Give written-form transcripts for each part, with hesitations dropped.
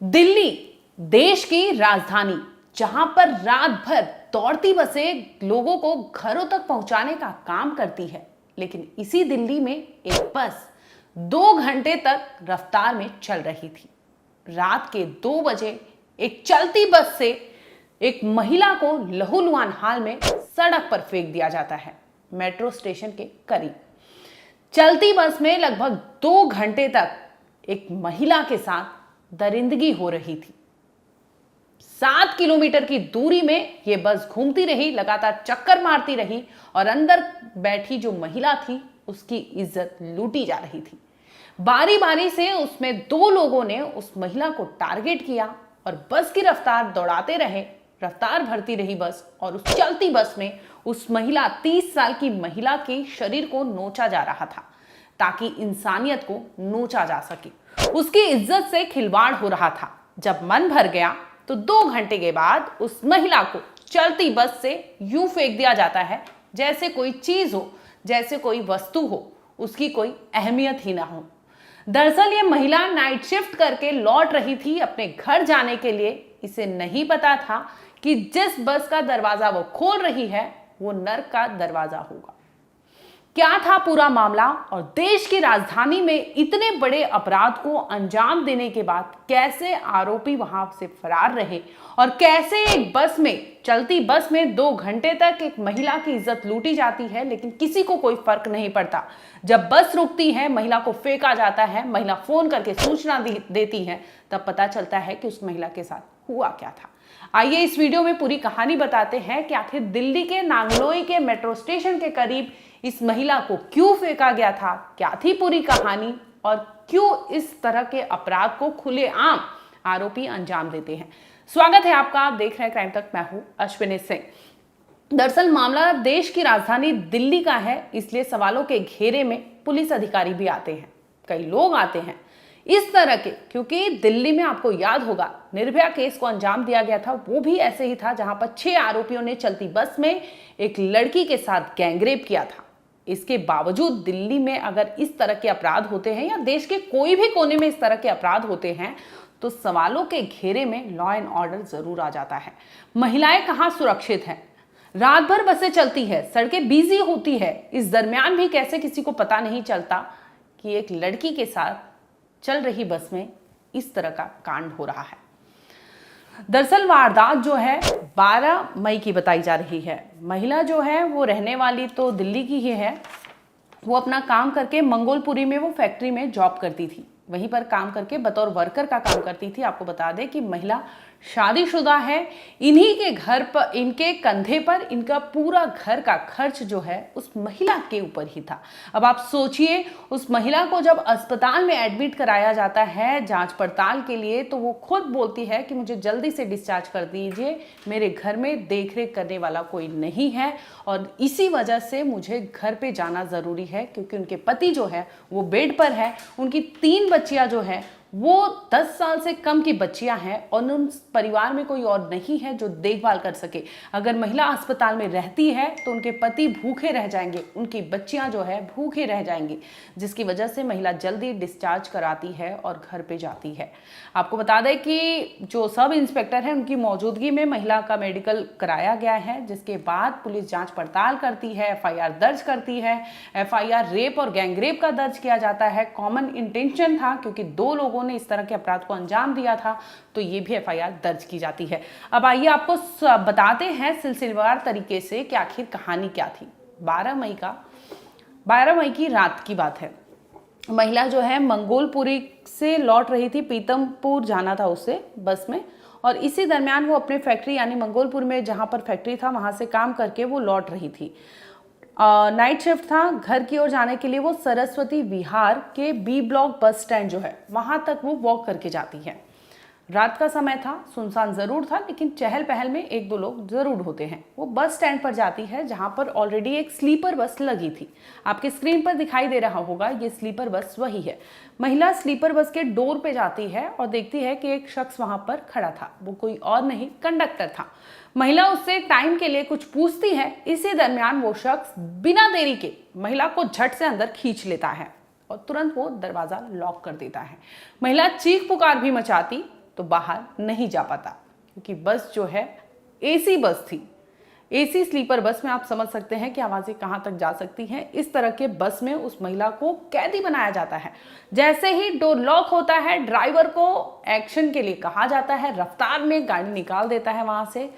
दिल्ली देश की राजधानी, जहां पर रात भर दौड़ती बसें लोगों को घरों तक पहुंचाने का काम करती है, लेकिन इसी दिल्ली में एक बस 2 घंटे तक रफ्तार में चल रही थी। रात के 2 बजे एक चलती बस से एक महिला को लहूलुहान हाल में सड़क पर फेंक दिया जाता है, मेट्रो स्टेशन के करीब। चलती बस में लगभग 2 घंटे तक एक महिला के साथ दरिंदगी हो रही थी। 7 किलोमीटर की दूरी में यह बस घूमती रही, लगातार चक्कर मारती रही और अंदर बैठी जो महिला थी उसकी इज्जत लूटी जा रही थी। बारी बारी से उसमें 2 लोगों ने उस महिला को टारगेट किया और बस की रफ्तार दौड़ाते रहे। रफ्तार भरती रही बस और उस चलती बस में उस महिला 30 साल की महिला के शरीर को नोचा जा रहा था ताकि इंसानियत को नोचा जा सके। उसकी इज्जत से खिलवाड़ हो रहा था। जब मन भर गया तो 2 घंटे के बाद उस महिला को चलती बस से यूं फेंक दिया जाता है जैसे कोई चीज हो, जैसे कोई वस्तु हो, उसकी कोई अहमियत ही ना हो। दरअसल ये महिला नाइट शिफ्ट करके लौट रही थी अपने घर जाने के लिए। इसे नहीं पता था कि जिस बस का दरवाजा वो खोल रही है वो नर्क का दरवाजा होगा। क्या था पूरा मामला और देश की राजधानी में इतने बड़े अपराध को अंजाम देने के बाद कैसे आरोपी वहां से फरार रहे और कैसे एक बस में, चलती बस में 2 घंटे तक एक महिला की इज्जत लूटी जाती है, लेकिन किसी को कोई फर्क नहीं पड़ता। जब बस रुकती है, महिला को फेंका जाता है, महिला फोन करके सूचना देती है, तब पता चलता है कि उस महिला के साथ हुआ क्या था। आइए इस वीडियो में पूरी कहानी बताते हैं कि आखिर दिल्ली के नांगलोई के मेट्रो स्टेशन के करीब इस महिला को क्यों फेंका गया था, क्या थी पूरी कहानी और क्यों इस तरह के अपराध को खुलेआम आरोपी अंजाम देते हैं। स्वागत है आपका, आप देख रहे हैं क्राइम तक। मैं हूं अश्विनी सिंह। दरअसल मामला देश की राजधानी दिल्ली का है, इसलिए सवालों के घेरे में पुलिस अधिकारी भी आते हैं, कई लोग आते हैं इस तरह के, क्योंकि दिल्ली में आपको याद होगा निर्भया केस को अंजाम दिया गया था। वो भी ऐसे ही था जहां पर 6 आरोपियों ने चलती बस में एक लड़की के साथ गैंगरेप किया था। इसके बावजूद दिल्ली में अगर इस तरह के अपराध होते हैं या देश के कोई भी कोने में इस तरह के अपराध होते हैं तो सवालों के घेरे में लॉ एंड ऑर्डर जरूर आ जाता है। महिलाएं कहां सुरक्षित हैं? रात भर बसें चलती है, सड़कें बिजी होती है, इस दरमियान भी कैसे किसी को पता नहीं चलता कि एक लड़की के साथ चल रही बस में इस तरह का कांड हो रहा है। दरअसल वारदात जो है 12 मई की बताई जा रही है। महिला जो है वो रहने वाली तो दिल्ली की ही है। वो अपना काम करके मंगोलपुरी में वो फैक्ट्री में जॉब करती थी, वहीं पर काम करके बतौर वर्कर का काम करती थी। आपको बता दें कि महिला शादीशुदा है। इन्हीं के घर पर, इनके कंधे पर इनका पूरा घर का खर्च जो है उस महिला के ऊपर ही था। अब आप सोचिए, उस महिला को जब अस्पताल में एडमिट कराया जाता है जांच पड़ताल के लिए, तो वो खुद बोलती है कि मुझे जल्दी से डिस्चार्ज कर दीजिए, मेरे घर में देखरेख करने वाला कोई नहीं है और इसी वजह से मुझे घर पे जाना ज़रूरी है, क्योंकि उनके पति जो है वो बेड पर है। उनकी 3 बच्चियां जो है वो 10 साल से कम की बच्चियां हैं और उन परिवार में कोई और नहीं है जो देखभाल कर सके। अगर महिला अस्पताल में रहती है तो उनके पति भूखे रह जाएंगे, उनकी बच्चियां जो है भूखे रह जाएंगी, जिसकी वजह से महिला जल्दी डिस्चार्ज कराती है और घर पे जाती है। आपको बता दें कि जो सब इंस्पेक्टर है उनकी मौजूदगी में महिला का मेडिकल कराया गया है, जिसके बाद पुलिस जांच पड़ताल करती है, FIR दर्ज करती है। FIR रेप और गैंगरेप का दर्ज किया जाता है। कॉमन इंटेंशन था, क्योंकि 2 लोगों ने इस तरह के अपराध को अंजाम दिया था, तो ये भी FIR दर्ज की जाती है। अब आइए आपको बताते हैं सिलसिलेवार तरीके से कि आखिर कहानी क्या थी। 12 मई की रात की बात है। महिला जो है मंगोलपुरी से लौट रही थी, पीतमपुर जाना था उसे बस में, और इसी दरमियान वो अपने फैक्ट्री यानी मंगोलपुर में जहाँ पर फैक्ट्री था वहाँ से काम करके वो लौट रही थी। नाइट शिफ्ट था। घर की ओर जाने के लिए वो सरस्वती विहार के B ब्लॉक बस स्टैंड जो है वहां तक वो वॉक करके जाती है। रात का समय था, सुनसान जरूर था, लेकिन चहल पहल में 1-2 लोग जरूर होते हैं। वो बस स्टैंड पर जाती है जहां पर ऑलरेडी एक स्लीपर बस लगी थी। आपके स्क्रीन पर दिखाई दे रहा होगा, ये स्लीपर बस वही है। महिला स्लीपर बस के डोर पे जाती है और देखती है कि एक शख्स वहां पर खड़ा था। वो कोई और नहीं, कंडक्टर था। महिला उससे टाइम के लिए कुछ पूछती है। इसी दरमियान वो शख्स बिना देरी के महिला को झट से अंदर खींच लेता है और तुरंत वो दरवाजा लॉक कर देता है। महिला चीख पुकार भी मचाती तो बाहर नहीं जा पाता, क्योंकि बस जो है एसी बस थी। एसी स्लीपर बस में आप समझ सकते हैं कि आवाजें कहां तक जा सकती हैं। इस तरह के बस में उस महिला को कैदी बनाया जाता है। जैसे ही डोर लॉक होता है, ड्राइवर को एक्शन के लिए कहा जाता है, रफ्तार में गाड़ी निकाल देता है वहां से।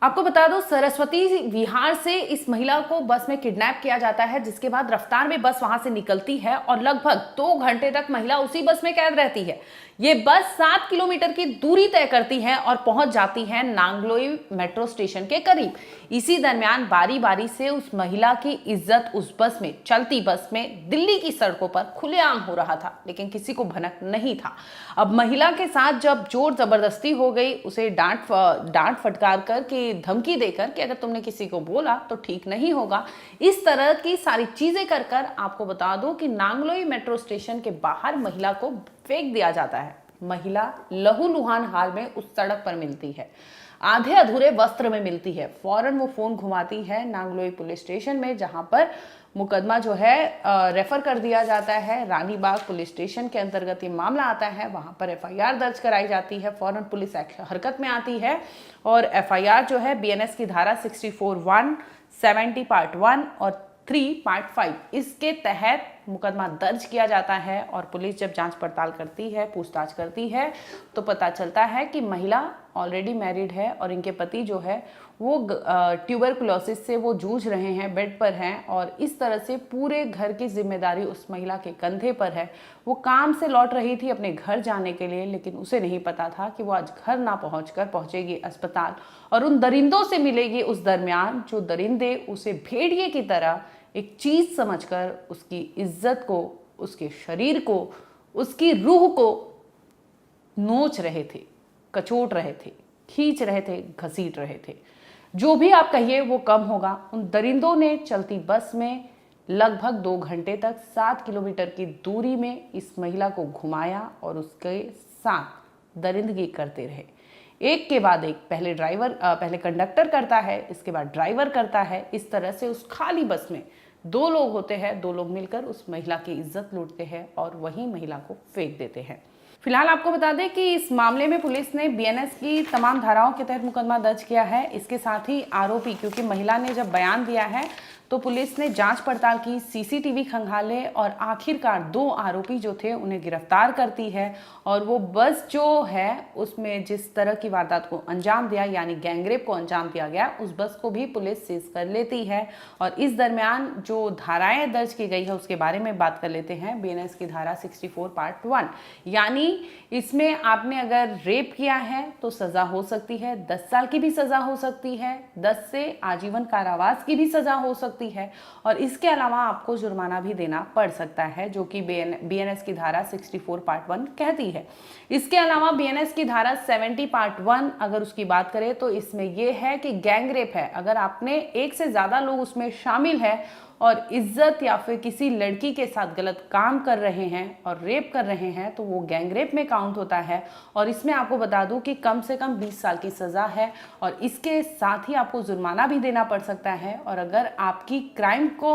आपको बता दो, सरस्वती विहार से इस महिला को बस में किडनैप किया जाता है, जिसके बाद रफ्तार में बस वहां से निकलती है और लगभग 2 घंटे तक महिला उसी बस में कैद रहती है। ये बस 7 किलोमीटर की दूरी तय करती है और पहुंच जाती है नांगलोई मेट्रो स्टेशन के करीब। इसी दरमियान बारी बारी से उस महिला की इज्जत उस बस में, चलती बस में, दिल्ली की सड़कों पर खुलेआम हो रहा था, लेकिन किसी को भनक नहीं था। अब महिला के साथ जब जोर जबरदस्ती हो गई, उसे डांट फटकार कर के, धमकी देकर कि अगर तुमने किसी को बोला तो ठीक नहीं होगा, इस तरह की सारी चीजें कर कर आपको बता दो कि नांगलोई मेट्रो स्टेशन के बाहर महिला को फेंक दिया जाता है। महिला लहूलुहान हाल में उस सड़क पर मिलती है, आधे अधूरे वस्त्र में मिलती है। फौरन वो फोन घुमाती है नांगलोई पुलिस स्टेशन में, जहां पर मुकदमा जो है रेफर कर दिया जाता है। रानीबाग पुलिस स्टेशन के अंतर्गत ये मामला आता है। वहां पर एफआईआर दर्ज कराई जाती है। फौरन पुलिस हरकत में आती है और एफआईआर जो है बीएनएस की धारा 64(1), 70 पार्ट 1 और 3 पार्ट 5 इसके तहत मुकदमा दर्ज किया जाता है। और पुलिस जब जांच पड़ताल करती है, पूछताछ करती है, तो पता चलता है कि महिला ऑलरेडी मैरिड है और इनके पति जो है वो ट्यूबरकुलोसिस से वो जूझ रहे हैं, बेड पर हैं, और इस तरह से पूरे घर की जिम्मेदारी उस महिला के कंधे पर है। वो काम से लौट रही थी अपने घर जाने के लिए, लेकिन उसे नहीं पता था कि वो आज घर ना पहुंचकर पहुंचेगी अस्पताल और उन दरिंदों से मिलेगी उस दरमियान, जो दरिंदे उसे भेड़िए की तरह एक चीज समझकर उसकी इज्जत को, उसके शरीर को, उसकी रूह को नोच रहे थे, कचोट रहे थे, खींच रहे थे, घसीट रहे थे। जो भी आप कहिए वो कम होगा। उन दरिंदों ने चलती बस में लगभग 2 घंटे तक 7 किलोमीटर की दूरी में इस महिला को घुमाया और उसके साथ दरिंदगी करते रहे। एक के बाद एक, पहले कंडक्टर करता है, इसके बाद ड्राइवर करता है। इस तरह से उस खाली बस में 2 लोग होते हैं, 2 लोग मिलकर उस महिला की इज्जत लूटते हैं और वहीं महिला को फेंक देते हैं। फिलहाल आपको बता दें कि इस मामले में पुलिस ने बीएनएस की तमाम धाराओं के तहत मुकदमा दर्ज किया है। इसके साथ ही आरोपी, क्योंकि महिला ने जब बयान दिया है तो पुलिस ने जांच पड़ताल की, सीसीटीवी खंगाले और आखिरकार 2 आरोपी जो थे उन्हें गिरफ्तार करती है। और वो बस जो है उसमें जिस तरह की वारदात को अंजाम दिया, यानी गैंगरेप को अंजाम दिया गया, उस बस को भी पुलिस सीज कर लेती है। और इस दरमियान जो धाराएं दर्ज की गई है उसके बारे में बात कर लेते हैं। बीएनएस की धारा 64 पार्ट 1, यानी इसमें आपने अगर रेप किया है तो सजा हो सकती है, 10 साल की भी सजा हो सकती है, 10 से आजीवन कारावास की भी सजा हो सकती है, और इसके अलावा आपको जुर्माना भी देना पड़ सकता है, जो कि बीएनएस की धारा 64 पार्ट 1 कहती है। इसके अलावा बीएनएस की धारा 70 पार्ट 1 अगर उसकी बात करें तो इसमें यह है कि गैंगरेप है, अगर आपने एक से ज्यादा लोग उसमें शामिल है और इज्जत या फिर किसी लड़की के साथ गलत काम कर रहे हैं और रेप कर रहे हैं, तो वो गैंगरेप में काउंट होता है। और इसमें आपको बता दूं कि कम से कम 20 साल की सजा है और इसके साथ ही आपको जुर्माना भी देना पड़ सकता है। और अगर आपकी क्राइम को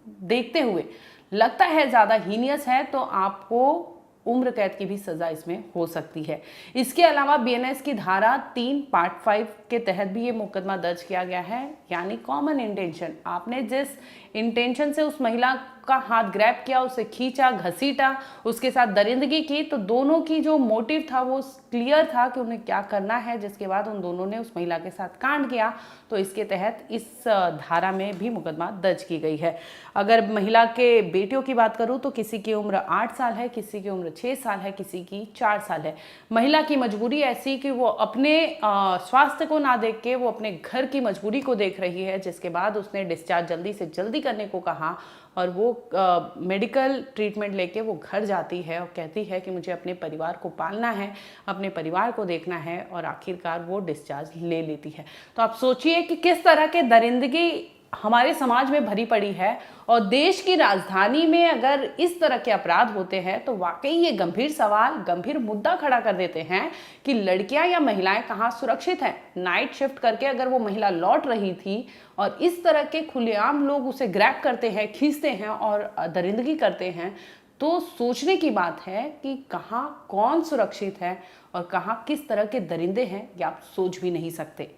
देखते हुए लगता है ज़्यादा हीनियस है तो आपको उम्र कैद की भी सजा इसमें हो सकती है। इसके अलावा बीएनएस की धारा 3 पार्ट 5 के तहत भी ये मुकदमा दर्ज किया गया है, यानी कॉमन इंटेंशन। आपने जिस इंटेंशन से उस महिला का हाथ ग्रैब किया, उसे खींचा, घसीटा, उसके साथ दरिंदगी की, तो दोनों की जो मोटिव था वो क्लियर था कि उन्हें क्या करना है, जिसके बाद उन दोनों ने उस महिला के साथ कांड किया। तो इसके तहत इस धारा में भी मुकदमा दर्ज की गई है। अगर महिला के बेटियों की बात करूं तो किसी की उम्र 8 साल है, किसी की उम्र 6 साल है, किसी की 4 साल है। महिला की मजबूरी ऐसी कि वो अपने स्वास्थ्य को ना देख के वो अपने घर की मजबूरी को देख रही है, जिसके बाद उसने डिस्चार्ज जल्दी से जल्दी करने को कहा और वो मेडिकल ट्रीटमेंट लेके वो घर जाती है और कहती है कि मुझे अपने परिवार को पालना है, अपने परिवार को देखना है, और आखिरकार वो डिस्चार्ज ले लेती है। तो आप सोचिए कि किस तरह के दरिंदगी हमारे समाज में भरी पड़ी है, और देश की राजधानी में अगर इस तरह के अपराध होते हैं तो वाकई ये गंभीर सवाल, गंभीर मुद्दा खड़ा कर देते हैं कि लड़कियां या महिलाएं कहाँ सुरक्षित हैं। नाइट शिफ्ट करके अगर वो महिला लौट रही थी और इस तरह के खुलेआम लोग उसे ग्रैब करते हैं, खींचते हैं और दरिंदगी करते हैं, तो सोचने की बात है कि कहाँ कौन सुरक्षित है और कहाँ किस तरह के दरिंदे हैं ये आप सोच भी नहीं सकते।